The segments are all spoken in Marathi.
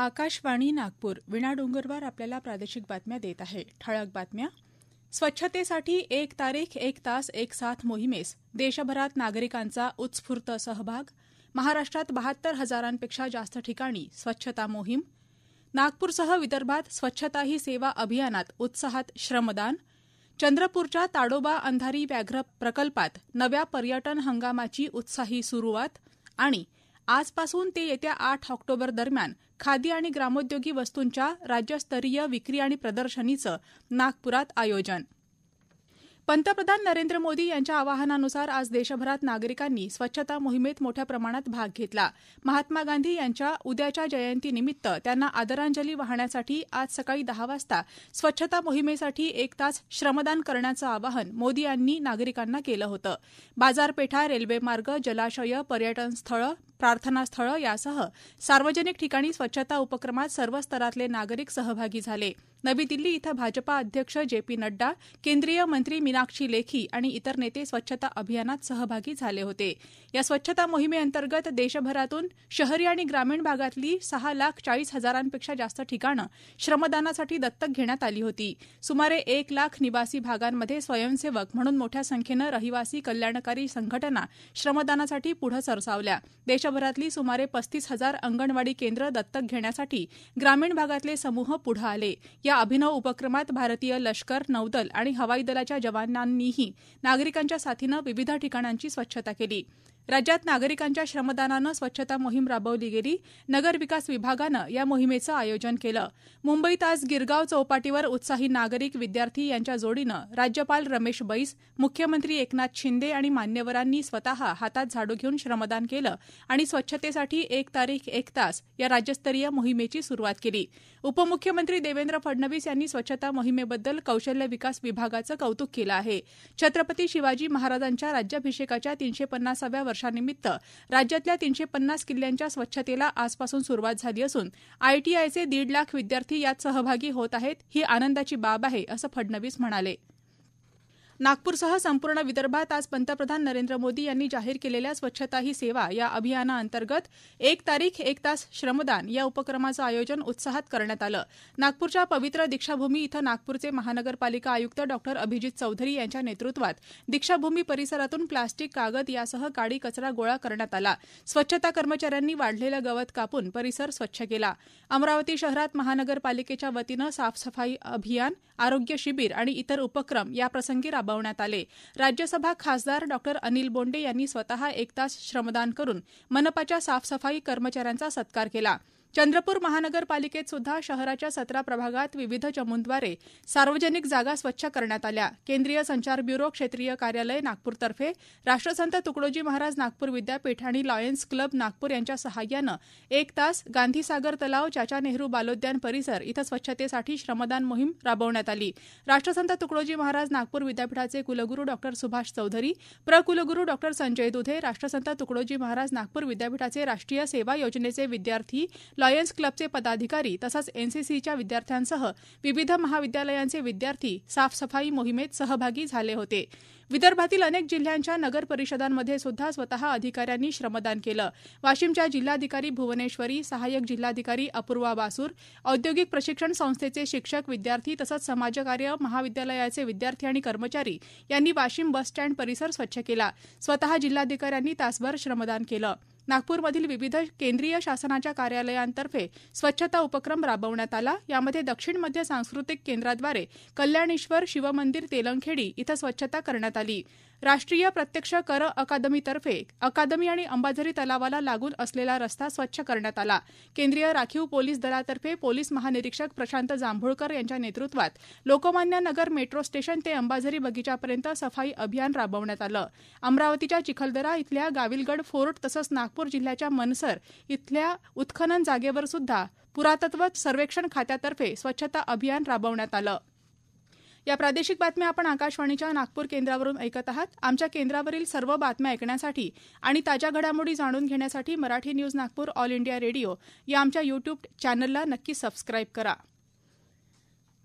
आकाशवाणी नागपूर विणा डोंगरवार आपल्याला प्रादेशिक बातम्या देत आहे. ठळक बातम्या. स्वच्छतेसाठी 1 तारीख 1 तास 1 साथ मोहिमेस देशभरात नागरिकांचा उत्स्फूर्त सहभाग. महाराष्ट्रात 72,000पेक्षा जास्त ठिकाणी स्वच्छता मोहीम. नागपूरसह विदर्भात स्वच्छता ही सेवा अभियानात उत्साहात श्रमदान. चंद्रपूरच्या ताडोबा अंधारी व्याघ्र प्रकल्पात नव्या पर्यटन हंगामाची उत्साही सुरुवात. आणि आजपासून ते येत्या 8 ऑक्टोबर दरम्यान खादी आणि ग्रामोद्योगी वस्तूंच्या राज्यस्तरीय विक्री आणि प्रदर्शनीचं नागपुरात आयोजन. पंतप्रधान नरेंद्र मोदी यांच्या आवाहनानुसार आज देशभरात नागरिकांनी स्वच्छता मोहिमेत मोठ्या प्रमाणात भाग घेतला. महात्मा गांधी यांच्या उद्याच्या जयंतीनिमित्त त्यांना आदरांजली वाहण्यासाठी आज सकाळी 10 वाजता स्वच्छता मोहिमेसाठी 1 तास श्रमदान करण्याचं आवाहन मोदी यांनी नागरिकांना केलं होतं. बाजारपेठा, रेल्वेमार्ग, जलाशय, पर्यटन स्थळं, प्रार्थनास्थळं यासह सार्वजनिक ठिकाणी स्वच्छता उपक्रमात सर्व स्तरातले नागरिक सहभागी झाले. नवी दिल्ली इथं भाजपा अध्यक्ष जे.पी. नड्डा, केंद्रीय मंत्री मीनाक्षी लेखी आणि इतर नेते स्वच्छता अभियानात सहभागी झाले होते. या स्वच्छता मोहिमेअंतर्गत देशभरातून शहरी आणि ग्रामीण भागातली 6,40,000पेक्षा जास्त ठिकाणं श्रमदानासाठी दत्तक घेण्यात आली होती. सुमारे 1 लाख निवासी भागांमध्ये स्वयंसेवक म्हणून मोठ्या संख्येनं रहिवासी कल्याणकारी संघटना श्रमदानासाठी पुढे सरसावल्या. देशभरातली सुमारे 35,000 अंगणवाडी केंद्र दत्तक घेण्यासाठी ग्रामीण भागातले समूह पुढे आले. या अभिनव उपक्रमात भारतीय लष्कर, नौदल आणि हवाई दलाच्या जवानांनीही नागरिकांच्या साथीनं विविध ठिकाणांची स्वच्छता केली. राज्यात नागरिकांच्या श्रमदानानं स्वच्छता मोहीम राबवली गेली. नगर विकास विभागानं या मोहिमेचं आयोजन केलं. मुंबईत आज गिरगाव चौपाटीवर उत्साही नागरिक, विद्यार्थी यांच्या जोडीनं राज्यपाल रमेश बैस, मुख्यमंत्री एकनाथ शिंदे आणि मान्यवरांनी स्वतः हातात झाडू घेऊन श्रमदान केलं आणि स्वच्छतेसाठी 1 तारीख 1 तास या राज्यस्तरीय मोहिमेची सुरुवात केली. उपमुख्यमंत्री देवेंद्र फडणवीस यांनी स्वच्छता मोहिमेबद्दल कौशल्य विकास विभागाचं कौतुक केलं आहे. छत्रपती शिवाजी महाराजांच्या राज्याभिषेकाच्या 350व्या वर्षानिमित्त राज्यातल्या 350 किल्ल्यांच्या स्वच्छतेला आजपासून सुरुवात झाली असून ITIचे 1.5 लाख विद्यार्थी यात सहभागी होत आहेत. ही आनंदाची बाब आहे, असं फडणवीस म्हणाले. नागपूरसह संपूर्ण विदर्भात आज पंतप्रधान नरेंद्र मोदी यांनी जाहीर केलेल्या स्वच्छता ही सेवा या अभियानाअंतर्गत 1 तारीख 1 तास श्रमदान या उपक्रमाचं आयोजन उत्साहात करण्यात आलं. नागपूरच्या पवित्र दीक्षाभूमी इथं नागपूरचे महानगरपालिका आयुक्त डॉ. अभिजित चौधरी यांच्या नेतृत्वात दीक्षाभूमी परिसरातून प्लास्टिक, कागद यासह काडी कचरा गोळा करण्यात आला. स्वच्छता कर्मचाऱ्यांनी वाढलेलं गवत कापून परिसर स्वच्छ केला. अमरावती शहरात महानगरपालिकेच्या वतीनं साफसफाई अभियान, आरोग्य शिबिर आणि इतर उपक्रम याप्रसंगी राबवण्यात आले. राज्यसभा खासदार डॉ. अनिल बोंडे यांनी स्वतः 1 तास श्रमदान करून मनपाच्या साफसफाई कर्मचाऱ्यांचा सत्कार केला. चंद्रपूर महानगरपालिकेत सुद्धा शहराच्या 17 प्रभागात विविध चमूंद्वारे सार्वजनिक जागा स्वच्छ करण्यात आल्या. केंद्रीय संचार ब्युरो, क्षेत्रीय कार्यालय नागपूरतर्फे राष्ट्रसंत तुकडोजी महाराज नागपूर विद्यापीठ आणि लॉयन्स क्लब नागपूर यांच्या सहाय्यानं 1 तास गांधीसागर तलाव, चाचा नेहरू बालोद्यान परिसर इथं स्वच्छतेसाठी श्रमदान मोहीम राबवण्यात आली. राष्ट्रसंत तुकडोजी महाराज नागपूर विद्यापीठाचे कुलगुरू डॉ. सुभाष चौधरी, प्रकुलगुरू डॉ. संजय दुधे, राष्ट्रसंत तुकडोजी महाराज नागपूर विद्यापीठाचे राष्ट्रीय सेवा योजनेचे विद्यार्थी, लॉयन्स क्लबचे पदाधिकारी तसंच NCCच्या विद्यार्थ्यांसह विविध महाविद्यालयांचे विद्यार्थी साफसफाई मोहिमेत सहभागी झाले होते. विदर्भातील अनेक जिल्ह्यांच्या नगर परिषदांमध्ये सुद्धा स्वतः अधिकाऱ्यांनी श्रमदान केलं. वाशिमच्या जिल्हाधिकारी भुवनेश्वरी, सहाय्यक जिल्हाधिकारी अपूर्वा बासूर, औद्योगिक प्रशिक्षण संस्थेचे शिक्षक, विद्यार्थी तसंच समाजकार्य महाविद्यालयाचे विद्यार्थी आणि कर्मचारी यांनी वाशिम बस स्टँड परिसर स्वच्छ केला. स्वतः जिल्हाधिकाऱ्यांनी तासभर श्रमदान केलं. नागपूरमधील विविध केंद्रीय शासनाच्या कार्यालयांतर्फे स्वच्छता उपक्रम राबवण्यात आला. यामध्ये दक्षिण मध्य सांस्कृतिक केंद्राद्वारे कल्याणेश्वर शिवमंदिर तेलंगखेडी इथं स्वच्छता करण्यात आली. राष्ट्रीय प्रत्यक्ष कर अकादमीतर्फे अकादमी आणि अंबाझरी तलावाला लागून असलेला रस्ता स्वच्छ करण्यात आला. केंद्रीय राखीव पोलीस दलातर्फे पोलीस महानिरीक्षक प्रशांत जांभूळकर यांच्या नेतृत्वात लोकमान्य नगर मेट्रो स्टेशन ते अंबाझरी बगीचापर्यंत सफाई अभियान राबवण्यात आलं. अमरावतीच्या चिखलदरा इथल्या गाविलगड फोर्ट तसंच नागपूर जिल्ह्याच्या मनसर इथल्या उत्खनन जागेवर सुद्धा पुरातत्व सर्वेक्षण खात्यातर्फे स्वच्छता अभियान राबवण्यात आलं. या प्रादेशिक बातम्या आपण आकाशवाणीच्या नागपूर केंद्रावरून ऐकत आहात. आमच्या केंद्रावरील सर्व बातम्या ऐकण्यासाठी आणि ताज्या घडामोडी जाणून घेण्यासाठी Marathi news Nagpur all India radio या आमच्या YouTube चॅनलला नक्की सबस्क्राईब करा.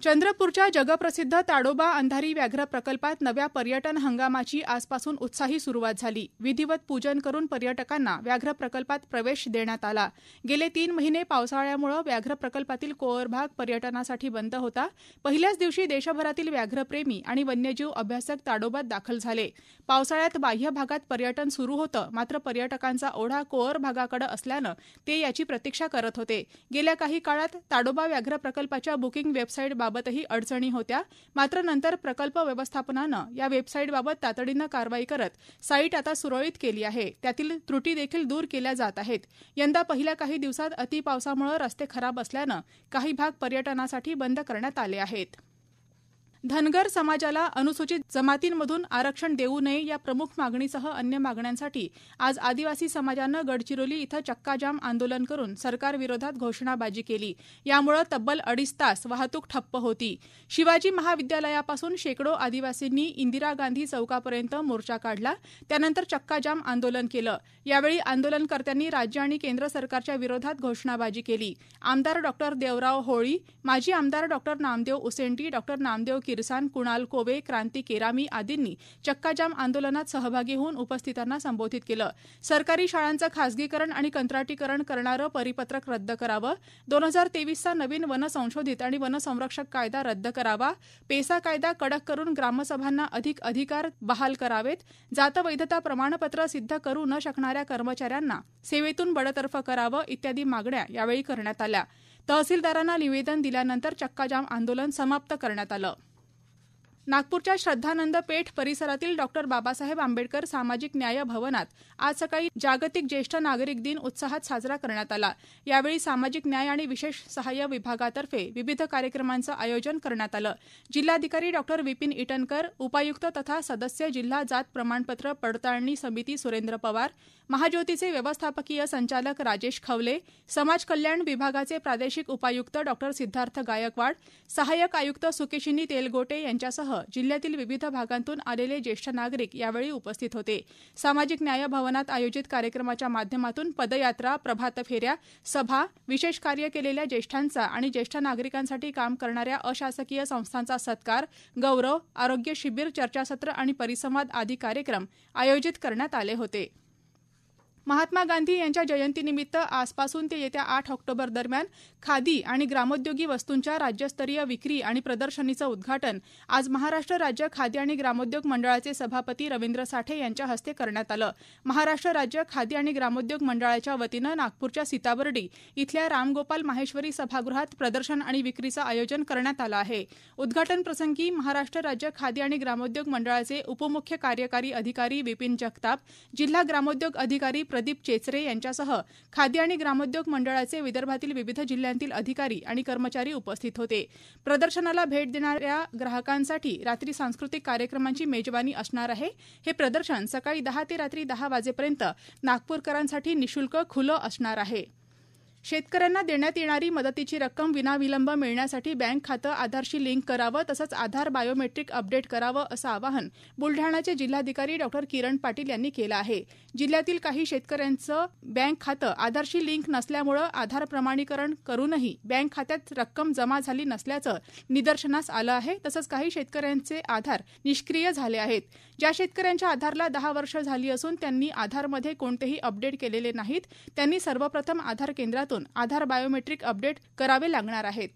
चंद्रपूरच्या जगप्रसिद्ध ताडोबा अंधारी व्याघ्र प्रकल्पात नव्या पर्यटन हंगामाची आजपासून उत्साही सुरुवात झाली. विधिवत पूजन करून पर्यटकांना व्याघ्र प्रकल्पात प्रवेश देण्यात आला. गेले 3 महिने पावसाळ्यामुळे व्याघ्र प्रकल्पातील कोअर भाग पर्यटनासाठी बंद होता. पहिल्याच दिवशी देशभरातील व्याघ्रप्रेमी आणि वन्यजीव अभ्यासक ताडोबात दाखल झाले. पावसाळ्यात बाह्य भागात पर्यटन सुरू होतं, मात्र पर्यटकांचा ओढा कोअर भागाकडे असल्यानं ते याची प्रतीक्षा करत होते. गेल्या काही काळात ताडोबा व्याघ्र प्रकल्पाच्या बुकिंग वेबसाईट बाबतही अडचणी होत्या, मात्र नंतर प्रकल्प व्यवस्थापनानं या वेबसाईटबाबत तातडीनं कारवाई करत साईट आता सुरळीत केली आहे. त्यातील त्रुटी देखील दूर केल्या जात आहेत. यंदा पहिल्या काही दिवसात अतिपावसामुळे रस्ते खराब असल्यानं काही भाग पर्यटनासाठी बंद करण्यात आले आहेत. धनगर समाजाला अनुसूचित जमातींमधून आरक्षण देऊ नये या प्रमुख मागणीसह अन्य मागण्यांसाठी आज आदिवासी समाजानं गडचिरोली इथं चक्काजाम आंदोलन करून सरकारविरोधात घोषणाबाजी केली. यामुळे तब्बल 2.5 तास वाहतूक ठप्प होती. शिवाजी महाविद्यालयापासून शेकडो आदिवासींनी इंदिरा गांधी चौकापर्यंत मोर्चा काढला. त्यानंतर चक्काजाम आंदोलन केलं. यावेळी आंदोलनकर्त्यांनी राज्य आणि केंद्र सरकारच्या विरोधात घोषणाबाजी केली. आमदार डॉ. देवराव होळी, माजी आमदार डॉ. नामदेव उसेंडी, डॉ. नामदेव किरसान, कुणाल कोवे, क्रांती केरामी आदींनी चक्काजाम आंदोलनात सहभागी होऊन उपस्थितांना संबोधित केलं. सरकारी शाळांचं खासगीकरण आणि कंत्राटीकरण करणारं परिपत्रक रद्द करावं, 2023चा नवीन वन संशोधित आणि वन संरक्षक कायदा रद्द करावा, पेसा कायदा कडक करून ग्रामसभांना अधिक अधिकार बहाल करावेत, जात वैधता प्रमाणपत्र सिद्ध करू न शकणाऱ्या कर्मचाऱ्यांना सेवेतून बडतर्फ करावं इत्यादी मागण्या यावेळी करण्यात आल्या. तहसीलदारांना निवेदन दिल्यानंतर चक्काजाम आंदोलन समाप्त करण्यात आलं. नागपूरच्या श्रद्धानंद पेठ परिसरातील डॉ. बाबासाहेब आंबेडकर सामाजिक न्याय भवनात आज सकाळी जागतिक ज्येष्ठ नागरिक दिन उत्साहात साजरा करण्यात आला. यावेळी सामाजिक न्याय आणि विशेष सहाय्य विभागातर्फे विविध कार्यक्रमांचं आयोजन करण्यात आलं. जिल्हाधिकारी डॉ. विपिन इटनकर, उपायुक्त तथा सदस्य जिल्हा जात प्रमाणपत्र पडताळणी समिती सुरेंद्र पवार, महाज्योतीचे व्यवस्थापकीय संचालक राजेश खवले, समाज कल्याण विभागाचे प्रादेशिक उपायुक्त डॉ. सिद्धार्थ गायकवाड, सहाय्यक आयुक्त सुकेशिनी तेलगोटे यांच्यासह जिल्ह्यातील विविध भागांतून आलेले ज्येष्ठ नागरिक यावेळी उपस्थित होते. सामाजिक न्याय भवनात आयोजित कार्यक्रमाच्या माध्यमातून पदयात्रा, प्रभात फेऱ्या, सभा, विशेष कार्य केलेल्या ज्येष्ठांचा आणि ज्येष्ठ नागरिकांसाठी काम करणाऱ्या अशासकीय संस्थांचा सत्कार, गौरव, आरोग्य शिबिर, चर्चासत्र आणि परिसंवाद आदी कार्यक्रम आयोजित करण्यात आले होते. महात्मा गांधी यांच्या जयंतीनिमित्त आजपासून ते येत्या 8 ऑक्टोबर दरम्यान खादी आणि ग्रामोद्योगी वस्तूंच्या राज्यस्तरीय विक्री आणि प्रदर्शनीचं उद्घाटन आज महाराष्ट्र राज्य खादी आणि ग्रामोद्योग मंडळाचे सभापती रवींद्र साठे यांच्या हस्ते करण्यात आलं. महाराष्ट्र राज्य खादी आणि ग्रामोद्योग मंडळाच्या वतीनं नागपूरच्या सीताबर्डी इथल्या रामगोपाल माहेश्वरी सभागृहात प्रदर्शन आणि विक्रीचं आयोजन करण्यात आलं आहे. उद्घाटन प्रसंगी महाराष्ट्र राज्य खादी आणि ग्रामोद्योग मंडळाचे उपमुख्य कार्यकारी अधिकारी विपिन जगताप, जिल्हा ग्रामोद्योग अधिकारी प्रदीप चेचरे यांच्यासह खादी आणि ग्रामोद्योग मंडळाचे विदर्भातील विविध जिल्ह्यांतील अधिकारी आणि कर्मचारी उपस्थित होते. प्रदर्शनाला भेट देणाऱ्या ग्राहकांसाठी रात्री सांस्कृतिक कार्यक्रमांची मेजवानी असणार आहे. हे प्रदर्शन सकाळी 10 ते रात्री 10 वाजेपर्यंत नागपूरकरांसाठी निःशुल्क खुलं असणार आहे. शेतकऱ्यांना देण्यात येणारी मदतीची रक्कम विनाविलंब मिळण्यासाठी बँक खातं आधारशी लिंक करावं, तसंच आधार बायोमेट्रिक अपडेट करावं असं आवाहन बुलढाण्याचे जिल्हाधिकारी डॉ. किरण पाटील यांनी केलं आहे. जिल्ह्यातील काही शेतकऱ्यांचं बँक खातं आधारशी लिंक नसल्यामुळे आधार प्रमाणीकरण करूनही बँक खात्यात रक्कम जमा झाली नसल्याचं निदर्शनास आलं आहे. तसंच काही शेतकऱ्यांचे आधार निष्क्रिय झाले आहेत. ज्या शेतकऱ्यांच्या आधारला 10 वर्ष झाली असून त्यांनी आधारमध्ये कोणतेही अपडेट केलेले नाहीत, त्यांनी सर्वप्रथम आधार केंद्रात आधार बायोमेट्रिक अपडेट करावे लागणार आहेत.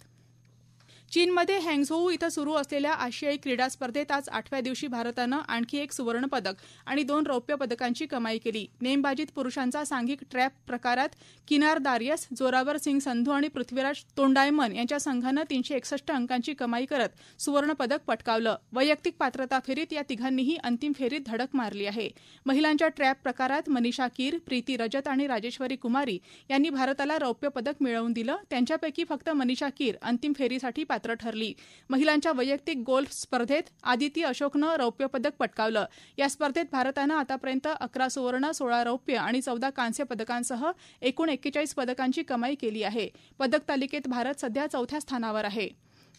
चीनमध्ये हँगझोऊ इथं सुरू असलेल्या आशियाई क्रीडा स्पर्धेत आज 8व्या दिवशी भारतानं आणखी 1 सुवर्णपदक आणि 2 रौप्य पदकांची कमाई केली. नेमबाजीत पुरुषांचा सांघिक ट्रॅप प्रकारात किनार दारियस, जोरावर सिंग संधू आणि पृथ्वीराज तोंडायमन यांच्या संघानं 361 अंकांची कमाई करत सुवर्णपदक पटकावलं. वैयक्तिक पात्रता फेरीत या तिघांनीही अंतिम फेरीत धडक मारली आहे. महिलांच्या ट्रॅप प्रकारात मनीषा कीर, प्रीती रजत आणि राजेश्वरी कुमारी यांनी भारताला रौप्य पदक मिळवून दिलं. त्यांच्यापैकी फक्त मनीषा कीर अंतिम फेरीसाठी पात्र ठरली. महिलांच्या वैयक्तिक गोल्फ स्पर्धेत आदिती अशोकनं रौप्य पदक पटकावलं. या स्पर्धेत भारतानं आतापर्यंत 11 सुवर्ण, 16 रौप्य आणि 14 कांस्य पदकांसह एकूण 41 पदकांची कमाई केली आहे. पदक तालिकेत भारत सध्या 4थ्या स्थानावर आहे.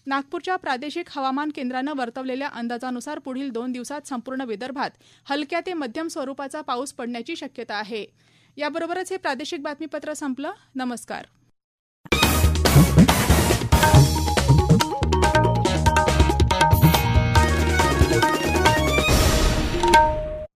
नागपूरच्या प्रादेशिक हवामान केंद्रानं वर्तवलेल्या अंदाजानुसार पुढील 2 दिवसात संपूर्ण विदर्भात हलक्या ते मध्यम स्वरूपाचा पाऊस पडण्याची शक्यता आहे. याबरोबरच हे प्रादेशिक बातमीपत्र संपलं. नमस्कार.